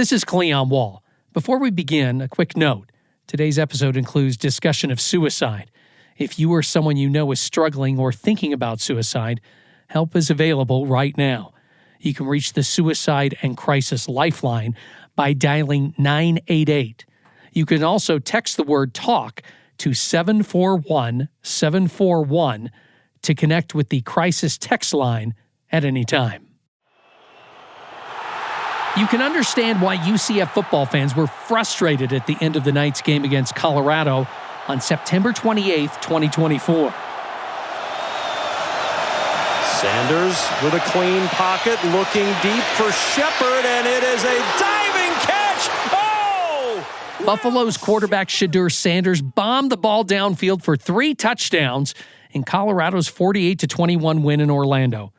This is Cleon Wall. Before we begin, a quick note. Today's episode includes discussion of suicide. If you or someone you know is struggling or thinking about suicide, help is available right now. You can reach the Suicide and Crisis Lifeline by dialing 988. You can also text the word TALK to 741-741 to connect with the crisis text line at any time. You can understand why UCF football fans were frustrated at the end of the night's game against Colorado on September 28, 2024. Sanders with a clean pocket, looking deep for Shepard, and it is a diving catch! Oh! Buffalo's quarterback Shedeur Sanders bombed the ball downfield for 3 touchdowns in Colorado's 48-21 win in Orlando.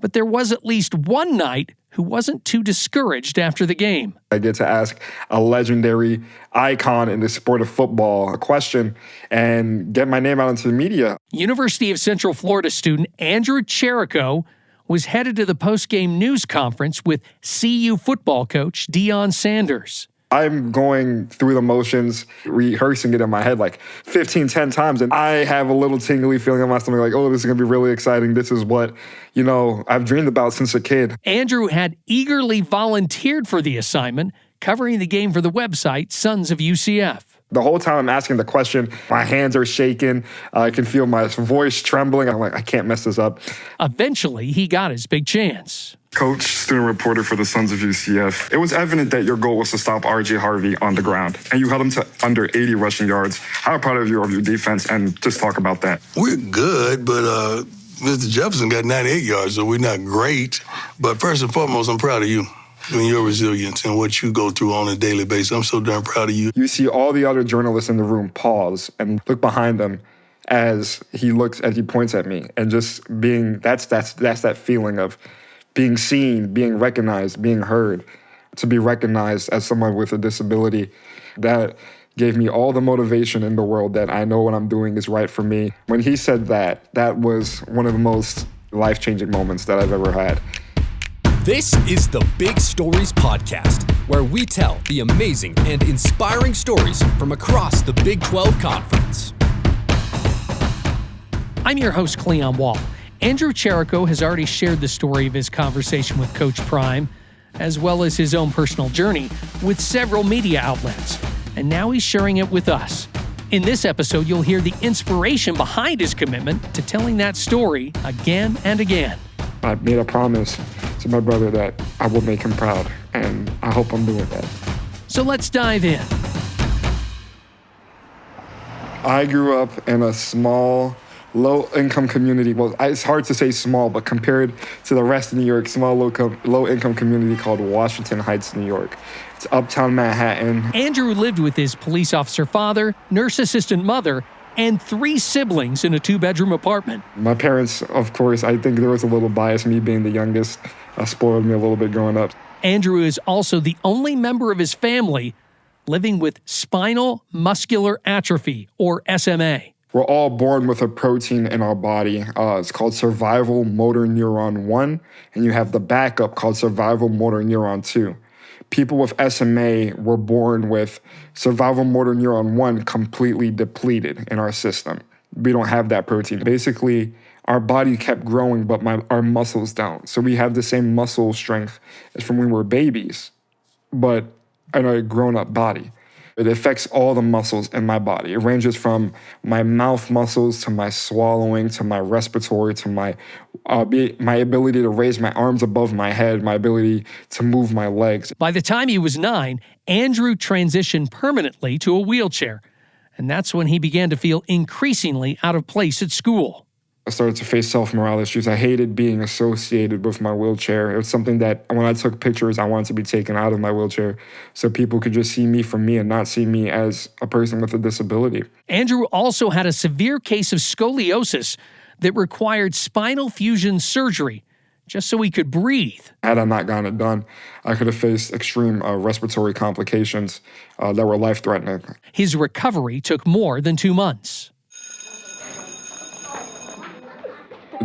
But there was at least one Knight who wasn't too discouraged after the game. I get to ask a legendary icon in the sport of football a question and get my name out into the media. University of Central Florida student Andrew Cherico was headed to the post-game news conference with CU football coach Deion Sanders. I'm going through the motions, rehearsing it in my head like 10 times, and I have a little tingly feeling in my stomach like, oh, this is going to be really exciting. This is what, I've dreamed about since a kid. Andrew had eagerly volunteered for the assignment, covering the game for the website Sons of UCF. The whole time I'm asking the question, my hands are shaking. I can feel my voice trembling. I'm like, I can't mess this up. Eventually, he got his big chance. Coach, student reporter for the Sons of UCF. It was evident that your goal was to stop R.J. Harvey on the ground, and you held him to under 80 rushing yards. How proud of you of your defense, and just talk about that. We're good, but Mr. Jefferson got 98 yards, so we're not great. But first and foremost, I'm proud of you and your resilience and what you go through on a daily basis. I'm so darn proud of you. You see all the other journalists in the room pause and look behind them as he points at me, and just being, that's that feeling of being seen, being recognized, being heard. To be recognized as someone with a disability, that gave me all the motivation in the world that I know what I'm doing is right for me. When he said that, that was one of the most life-changing moments that I've ever had. This is the Big Stories Podcast, where we tell the amazing and inspiring stories from across the Big 12 Conference. I'm your host, Cleon Wall. Andrew Cherico has already shared the story of his conversation with Coach Prime, as well as his own personal journey, with several media outlets, and now he's sharing it with us. In this episode, you'll hear the inspiration behind his commitment to telling that story again and again. I made a promise to my brother that I will make him proud, and I hope I'm doing that. So let's dive in. I grew up in a small, low-income community. Well, it's hard to say small, but compared to the rest of New York, small, low-income community called Washington Heights, New York. It's uptown Manhattan. Andrew lived with his police officer father, nurse assistant mother, and 3 siblings in a 2-bedroom apartment. My parents, of course, I think there was a little bias, me being the youngest, spoiled me a little bit growing up. Andrew is also the only member of his family living with Spinal Muscular Atrophy, or SMA. We're all born with a protein in our body. It's called survival motor neuron 1, and you have the backup called survival motor neuron 2. People with SMA were born with survival motor neuron 1 completely depleted in our system. We don't have that protein. Basically, our body kept growing, but our muscles don't. So we have the same muscle strength as from when we were babies, but in a grown-up body. It affects all the muscles in my body. It ranges from my mouth muscles to my swallowing to my respiratory to my ability to raise my arms above my head, my ability to move my legs. By the time he was 9, Andrew transitioned permanently to a wheelchair, and that's when he began to feel increasingly out of place at school. I started to face self-morale issues. I hated being associated with my wheelchair. It was something that when I took pictures, I wanted to be taken out of my wheelchair so people could just see me for me and not see me as a person with a disability. Andrew also had a severe case of scoliosis that required spinal fusion surgery just so he could breathe. Had I not gotten it done, I could have faced extreme respiratory complications that were life-threatening. His recovery took more than 2 months.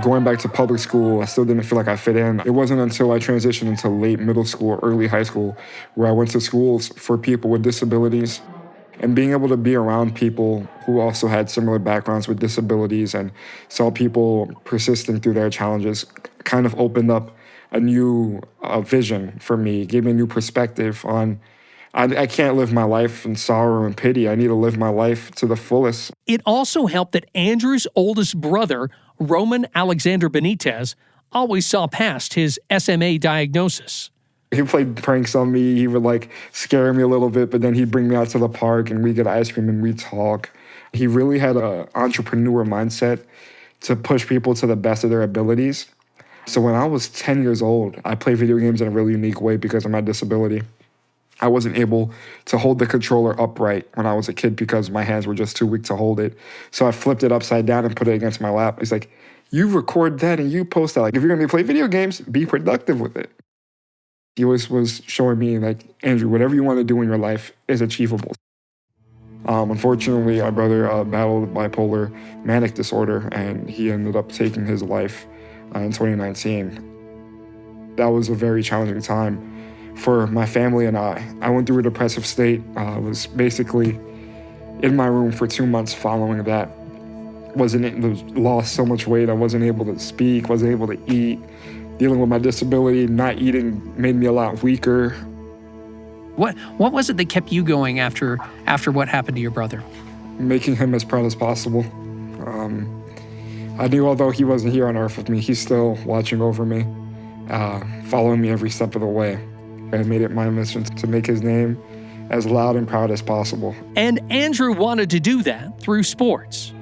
Going back to public school, I still didn't feel like I fit in. It wasn't until I transitioned into late middle school, early high school, where I went to schools for people with disabilities. And being able to be around people who also had similar backgrounds with disabilities and saw people persisting through their challenges kind of opened up a new vision for me, gave me a new perspective on I can't live my life in sorrow and pity. I need to live my life to the fullest. It also helped that Andrew's oldest brother, Roman Alexander Benitez, always saw past his SMA diagnosis. He played pranks on me. He would scare me a little bit, but then he'd bring me out to the park and we'd get ice cream and we'd talk. He really had an entrepreneur mindset to push people to the best of their abilities. So when I was 10 years old, I played video games in a really unique way because of my disability. I wasn't able to hold the controller upright when I was a kid because my hands were just too weak to hold it. So I flipped it upside down and put it against my lap. He's like, you record that and you post that. If you're going to play video games, be productive with it. He always was showing me, Andrew, whatever you want to do in your life is achievable. Unfortunately, my brother battled bipolar manic disorder, and he ended up taking his life in 2019. That was a very challenging time for my family and I. I went through a depressive state. I was basically in my room for 2 months following that. Lost so much weight. I wasn't able to speak, wasn't able to eat. Dealing with my disability, not eating made me a lot weaker. What was it that kept you going after what happened to your brother? Making him as proud as possible. I knew although he wasn't here on earth with me, he's still watching over me, following me every step of the way. I made it my mission to make his name as loud and proud as possible. And Andrew wanted to do that through sports.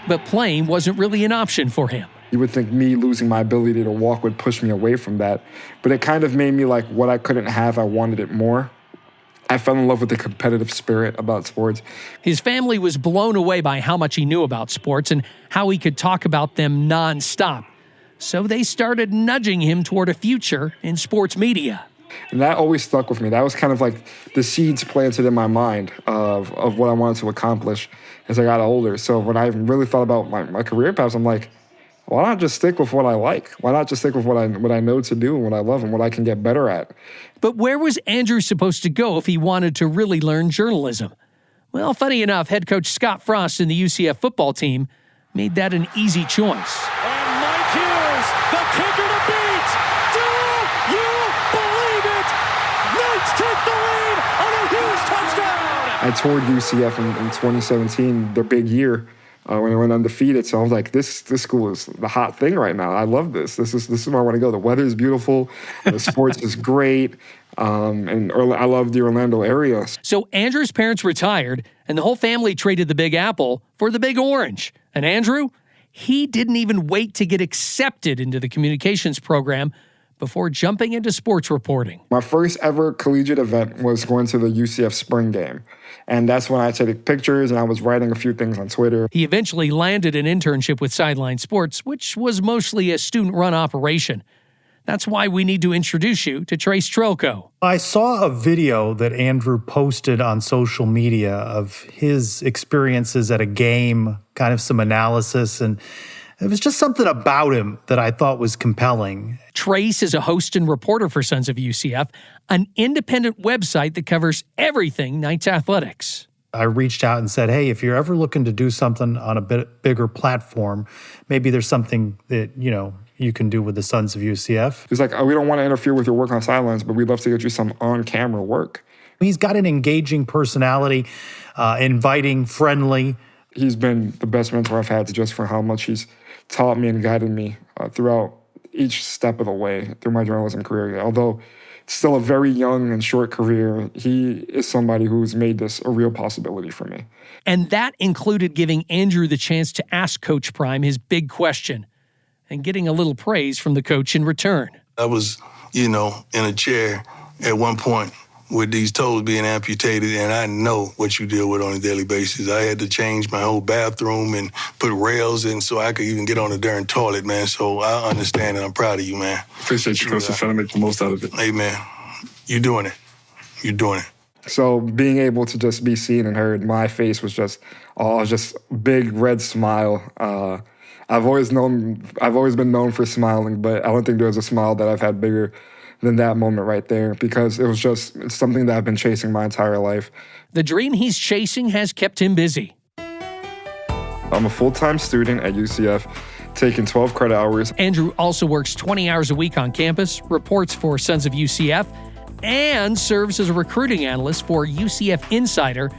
But playing wasn't really an option for him. You would think me losing my ability to walk would push me away from that. But it kind of made me what I couldn't have, I wanted it more. I fell in love with the competitive spirit about sports. His family was blown away by how much he knew about sports and how he could talk about them nonstop. So they started nudging him toward a future in sports media. And that always stuck with me. That was kind of the seeds planted in my mind of what I wanted to accomplish as I got older. So when I really thought about my career paths, I'm like, why not just stick with what I like? Why not just stick with what I know to do and what I love and what I can get better at? But where was Andrew supposed to go if he wanted to really learn journalism? Well, funny enough, head coach Scott Frost in the UCF football team made that an easy choice. And Mike Hughes, the kicker to beat. Do you believe it? Knights take the lead on a Hughes touchdown. I toured UCF in 2017, their big year. When I went undefeated, so I was like, this school is the hot thing right now. I love this. This is where I want to go. The weather is beautiful. The sports is great. And I love the Orlando area. So Andrew's parents retired, and the whole family traded the Big Apple for the Big Orange. And Andrew, he didn't even wait to get accepted into the communications program before jumping into sports reporting. My first ever collegiate event was going to the UCF spring game. And that's when I took pictures and I was writing a few things on Twitter. He eventually landed an internship with Sideline Sports, which was mostly a student-run operation. That's why we need to introduce you to Trace Trylko. I saw a video that Andrew posted on social media of his experiences at a game, kind of some analysis, and it was just something about him that I thought was compelling. Trace is a host and reporter for Sons of UCF, an independent website that covers everything Knights athletics. I reached out and said, hey, if you're ever looking to do something on a bit bigger platform, maybe there's something that, you can do with the Sons of UCF. He's like, we don't want to interfere with your work on sidelines, but we'd love to get you some on-camera work. He's got an engaging personality, inviting, friendly. He's been the best mentor I've had just for how much he's taught me and guided me throughout each step of the way through my journalism career. Although it's still a very young and short career, he is somebody who's made this a real possibility for me. And that included giving Andrew the chance to ask Coach Prime his big question and getting a little praise from the coach in return. I was, in a chair at one point with these toes being amputated, and I know what you deal with on a daily basis. I had to change my whole bathroom and put rails in so I could even get on the darn toilet, man. So I understand and I'm proud of you, man. Appreciate you, Coach, for trying to make the most out of it. Hey, man, you're doing it. You're doing it. So being able to just be seen and heard, my face was just big red smile. I've always been known for smiling, but I don't think there was a smile that I've had bigger than that moment right there, because it's something that I've been chasing my entire life. The dream he's chasing has kept him busy. I'm a full-time student at UCF, taking 12 credit hours. Andrew also works 20 hours a week on campus, reports for Sons of UCF, and serves as a recruiting analyst for UCF Insider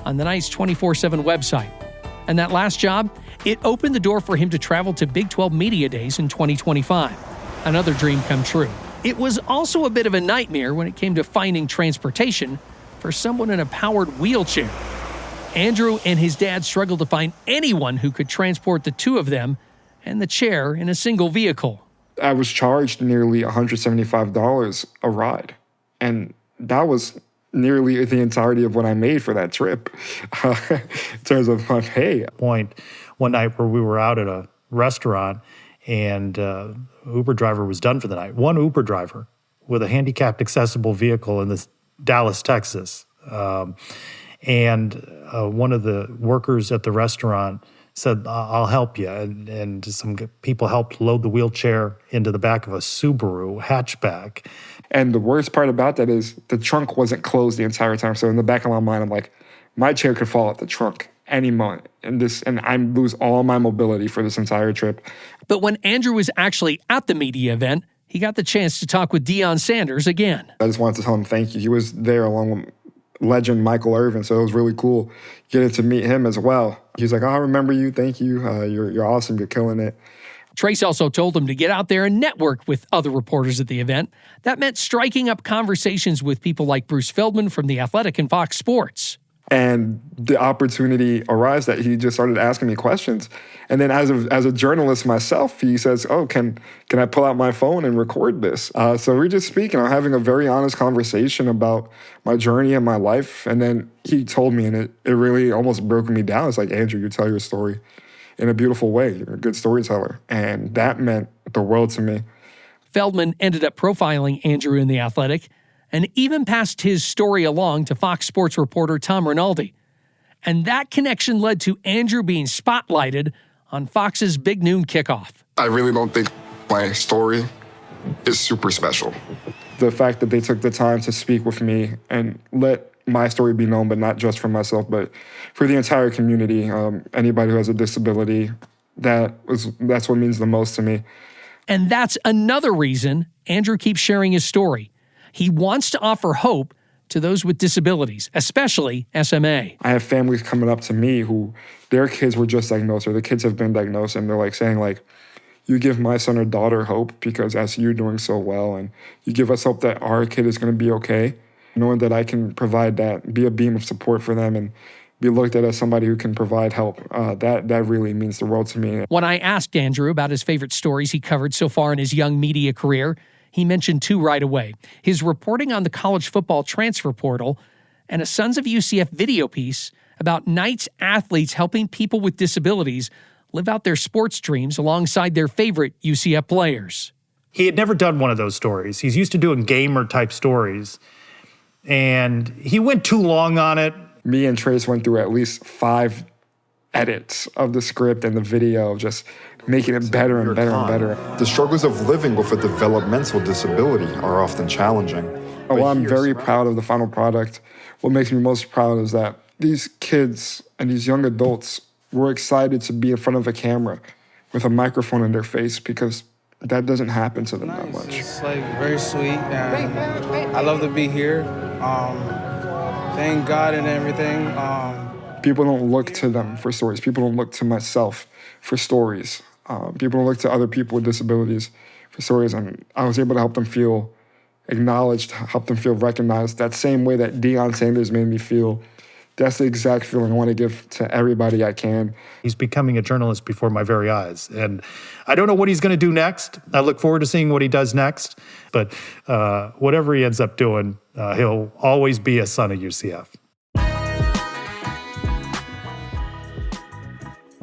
on the Knight's 24/7 website. And that last job, it opened the door for him to travel to Big 12 Media Days in 2025. Another dream come true. It was also a bit of a nightmare when it came to finding transportation for someone in a powered wheelchair. Andrew and his dad struggled to find anyone who could transport the two of them and the chair in a single vehicle. I was charged nearly $175 a ride, and that was nearly the entirety of what I made for that trip in terms of my pay. One night where we were out at a restaurant and Uber driver was done for the night. One Uber driver with a handicapped accessible vehicle in this Dallas, Texas. And one of the workers at the restaurant said, I'll help you. And some people helped load the wheelchair into the back of a Subaru hatchback. And the worst part about that is the trunk wasn't closed the entire time. So in the back of my mind, I'm like, my chair could fall out the trunk any moment. And I lose all my mobility for this entire trip. But when Andrew was actually at the media event, he got the chance to talk with Deion Sanders again. I just wanted to tell him thank you. He was there along with legend Michael Irvin, so it was really cool getting to meet him as well. He's like, I remember you, thank you, you're awesome, you're killing it. Trace also told him to get out there and network with other reporters at the event. That meant striking up conversations with people like Bruce Feldman from The Athletic and Fox Sports. And the opportunity arose that he just started asking me questions. And then as a journalist myself, he says, oh, can I pull out my phone and record this? So we're just speaking. I'm having a very honest conversation about my journey and my life. And then he told me, and it really almost broke me down. It's like, Andrew, you tell your story in a beautiful way. You're a good storyteller. And that meant the world to me. Feldman ended up profiling Andrew in The Athletic and even passed his story along to Fox Sports reporter Tom Rinaldi. And that connection led to Andrew being spotlighted on Fox's Big Noon Kickoff. I really don't think my story is super special. The fact that they took the time to speak with me and let my story be known, but not just for myself, but for the entire community, anybody who has a disability, that's what means the most to me. And that's another reason Andrew keeps sharing his story. He wants to offer hope to those with disabilities, especially SMA. I have families coming up to me who their kids were just diagnosed, or the kids have been diagnosed, and they're like saying, like, you give my son or daughter hope because I see you doing so well, and you give us hope that our kid is going to be okay. Knowing that I can provide that, be a beam of support for them, and be looked at as somebody who can provide help, that really means the world to me. When I asked Andrew about his favorite stories he covered so far in his young media career, he mentioned two right away: his reporting on the college football transfer portal and a Sons of UCF video piece about Knights athletes helping people with disabilities live out their sports dreams alongside their favorite UCF players. He had never done one of those stories. He's used to doing gamer-type stories, and he went too long on it. Me and Trace went through at least 5 edits of the script and the video, just making it better and better and better. The struggles of living with a developmental disability are often challenging. Well, I'm very proud of the final product. What makes me most proud is that these kids and these young adults were excited to be in front of a camera with a microphone in their face, because that doesn't happen to them that much. It's like very sweet, and I love to be here. Thank God and everything. People don't look to them for stories. People don't look to myself for stories. People don't look to other people with disabilities for stories, and I was able to help them feel acknowledged, help them feel recognized. That same way that Deion Sanders made me feel, that's the exact feeling I want to give to everybody I can. He's becoming a journalist before my very eyes, and I don't know what he's going to do next. I look forward to seeing what he does next, but whatever he ends up doing, he'll always be a son of UCF.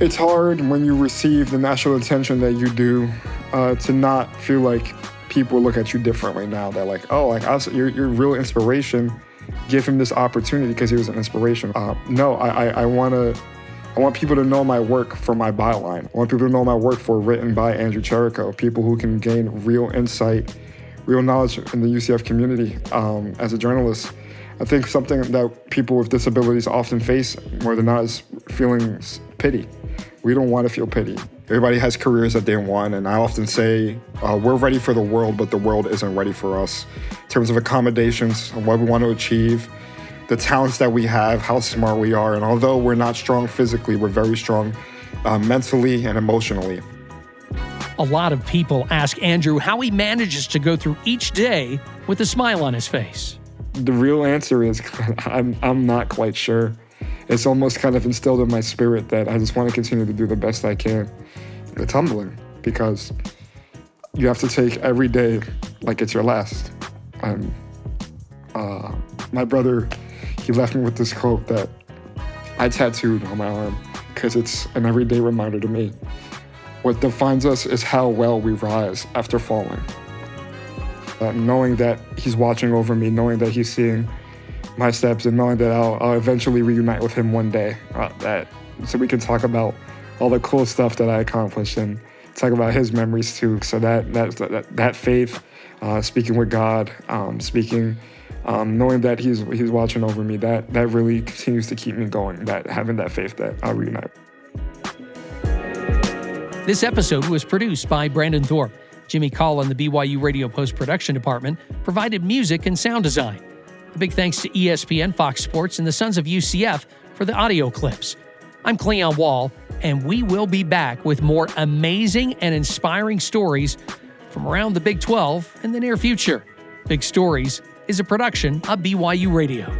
It's hard when you receive the national attention that you do to not feel like people look at you differently now. They're like, oh, like you're a real inspiration. Give him this opportunity because he was an inspiration. No, I want I want people to know my work for my byline. I want people to know my work for written by Andrew Cherico, people who can gain real insight, real knowledge in the UCF community as a journalist. I think something that people with disabilities often face more than not is feeling pity. We don't want to feel pity. Everybody has careers that they want, and I often say we're ready for the world, but the world isn't ready for us in terms of accommodations and what we want to achieve, the talents that we have, how smart we are, and although we're not strong physically, we're very strong mentally and emotionally. A lot of people ask Andrew how he manages to go through each day with a smile on his face. The real answer is I'm not quite sure. It's almost kind of instilled in my spirit that I just want to continue to do the best I can. It's humbling because you have to take every day like it's your last. And my brother, he left me with this quote that I tattooed on my arm because it's an everyday reminder to me. What defines us is how well we rise after falling. Knowing that he's watching over me, knowing that he's seeing my steps, and knowing that I'll eventually reunite with him one day, so we can talk about all the cool stuff that I accomplished and talk about his memories too. So that faith, speaking with God, knowing that he's watching over me, that really continues to keep me going. That having that faith that I'll reunite. This episode was produced by Brandon Thorpe. Jimmy Call in the BYU Radio post-production department provided music and sound design. A big thanks to ESPN, Fox Sports, and the Sons of UCF for the audio clips. I'm Cleon Wall, and we will be back with more amazing and inspiring stories from around the Big 12 in the near future. Big Stories is a production of BYU Radio.